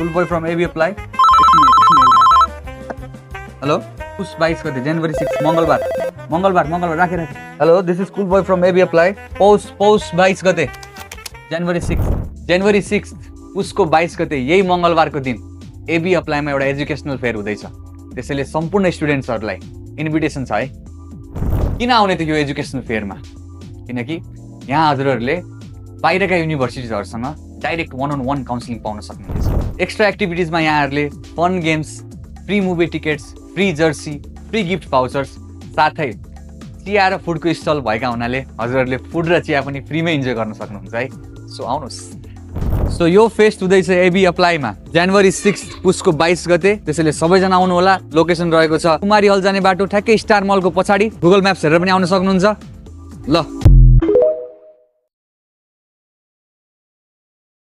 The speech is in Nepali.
School boy from AB apply. Hello? Push 22 गते January 6 मंगलबार राखे Hello, this is school boy from AB apply. Post 22 गते January 6 उसको 22 गते यही मंगलबारको दिन AB apply मा एउटा एजुकेशनल फेयर हुँदैछ। त्यसैले सम्पूर्ण स्टुडेन्ट्सहरुलाई इन्भिटेसन छ है। किन आउने त यो एजुकेशनल फेयरमा? किनकि यहाँ हजुरहरुले बाहिरका युनिभर्सिटिजहरुसँग डाइरेक्ट 1-on-1 काउन्सिलिङ पाउन सक्नुहुन्छ। एक्स्ट्रा एक्टिभिटिजमा यहाँहरुले fun games, free movie tickets, free jersey, free gift vouchers साथै चिया र फुडको स्टल भएका हुनाले हजुरहरुले फुड र चिया पनि फ्रीमै इन्जोय गर्न सक्नुहुन्छ है। सो आउनुस्। सो यो फेस्ट हुँदैछ AB अप्लाईमा January 6 पुसको 22 गते। त्यसैले सबैजना आउनु होला। लोकेसन रहेको छ कुमारी हल जाने बाटो ठ्याक्कै स्टार मलको पछाडी। गुगल म्याप्स हेरेर पनि आउन सक्नुहुन्छ। ल